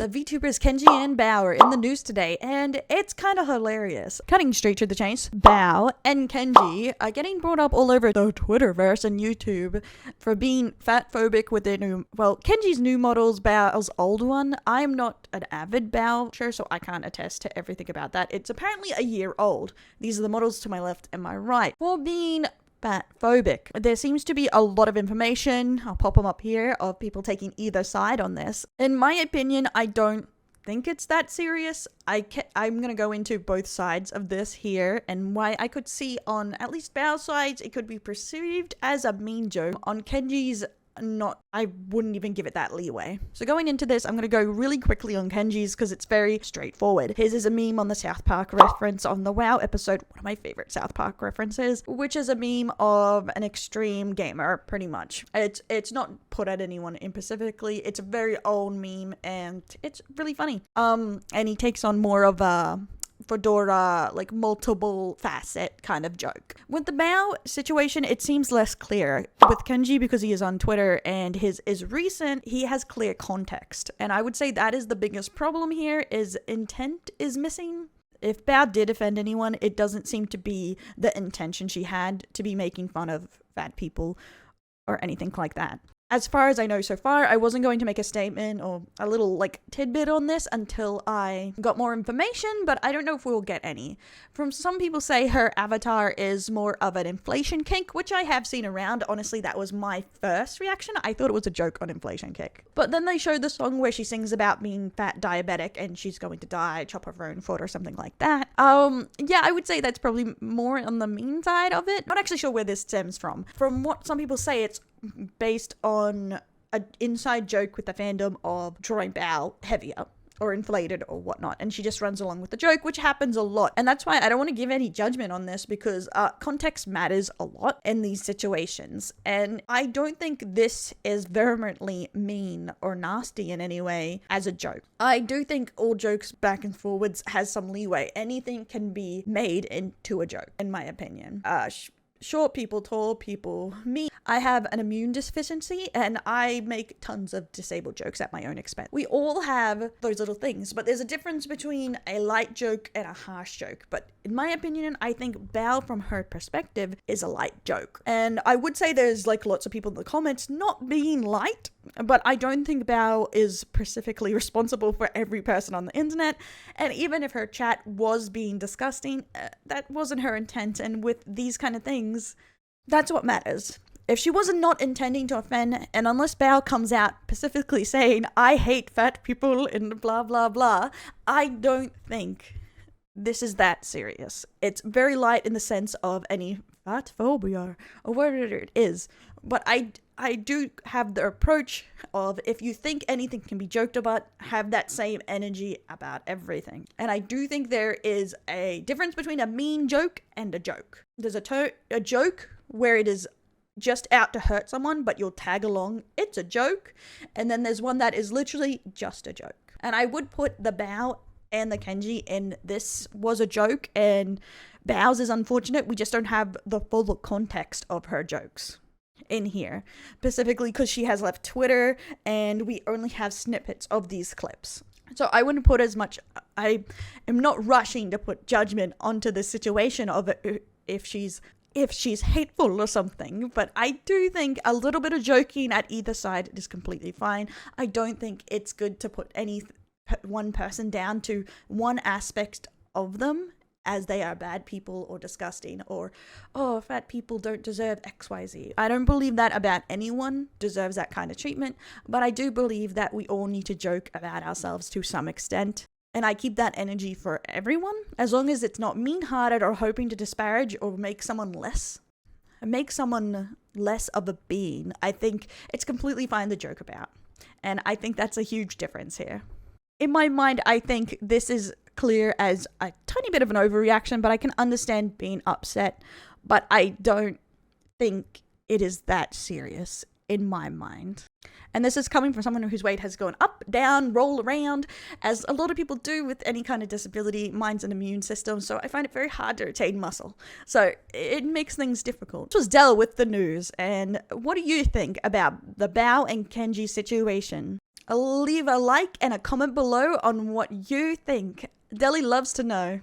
The VTubers Kenji and Bao are in the news today, and it's kind of hilarious. Cutting straight to the chase, Bao and Kenji are getting brought up all over the Twitterverse and YouTube for being fatphobic with their new, well, Kenji's new models, Bao's old one. I'm not an avid Bao watcher, so I can't attest to everything about that. It's apparently a year old. These are the models to my left and my right. For being fatphobic. There seems to be a lot of information, I'll pop them up here, of people taking either side on this. In my opinion, I don't think it's that serious. I'm gonna go into both sides of this here, and why I could see on at least Bao's sides, it could be perceived as a mean joke. On Kenji's, not, I wouldn't even give it that leeway. So going into this, I'm going to go really quickly on Kenji's because it's very straightforward. His is a meme on the South Park reference on the WoW episode, one of my favorite South Park references, which is a meme of an extreme gamer, pretty much. It's not put at anyone in specifically. It's a very old meme and it's really funny. And he takes on more of a fedora, like multiple facet kind of joke. With the Bao situation, it seems less clear. With Kenji, because he is on Twitter and his is recent, he has clear context. And I would say that is the biggest problem here, is intent is missing. If Bao did offend anyone, it doesn't seem to be the intention she had to be making fun of fat people or anything like that. As far as I know so far, I wasn't going to make a statement or a little like tidbit on this until I got more information, but I don't know if we'll get any. From some people say her avatar is more of an inflation kick, which I have seen around. Honestly, that was my first reaction. I thought it was a joke on inflation kick. But then they showed the song where she sings about being fat diabetic and she's going to die, chop off her own foot or something like that. Yeah, I would say that's probably more on the mean side of it. Not actually sure where this stems from. From what some people say, it's based on an inside joke with the fandom of drawing Bao heavier or inflated or whatnot, and she just runs along with the joke, which happens a lot. And that's why I don't want to give any judgment on this, because context matters a lot in these situations, and I don't think this is vehemently mean or nasty in any way as a joke. I do think all jokes back and forwards has some leeway. Anything can be made into a joke, in my opinion. Short people, tall people, me. I have an immune deficiency and I make tons of disabled jokes at my own expense. We all have those little things, but there's a difference between a light joke and a harsh joke. But in my opinion, I think Bao, from her perspective, is a light joke. And I would say there's like lots of people in the comments not being light, but I don't think Bao is specifically responsible for every person on the internet. And even if her chat was being disgusting, that wasn't her intent. And with these kind of things, that's what matters. If she was not intending to offend, and unless Bao comes out specifically saying, I hate fat people and blah, blah, blah, I don't think this is that serious. It's very light in the sense of any fatphobia or whatever it is. But I do have the approach of, if you think anything can be joked about, have that same energy about everything. And I do think there is a difference between a mean joke and a joke. There's a joke where it is just out to hurt someone, but you'll tag along, it's a joke. And then there's one that is literally just a joke. And I would put the Bao and the Kenji in this was a joke, and Bao's is unfortunate. We just don't have the full context of her jokes in here, specifically because she has left Twitter and we only have snippets of these clips. So I wouldn't put as much, I am not rushing to put judgment onto the situation of it if she's hateful or something, but I do think a little bit of joking at either side is completely fine. I don't think it's good to put any one person down to one aspect of them as they are bad people or disgusting or, oh, fat people don't deserve XYZ. I don't believe that about anyone deserves that kind of treatment, but I do believe that we all need to joke about ourselves to some extent. And I keep that energy for everyone, as long as it's not mean-hearted or hoping to disparage or make someone less of a being. I think it's completely fine to joke about. And I think that's a huge difference here. In my mind, I think this is clear as a tiny bit of an overreaction, but I can understand being upset. But I don't think it is that serious in my mind. And this is coming from someone whose weight has gone up, down, roll around, as a lot of people do with any kind of disability. Mine's an immune system, so I find it very hard to retain muscle. So it makes things difficult. This was Del with the news, and what do you think about the Bao and Kenji situation? Leave a like and a comment below on what you think. Deli loves to know.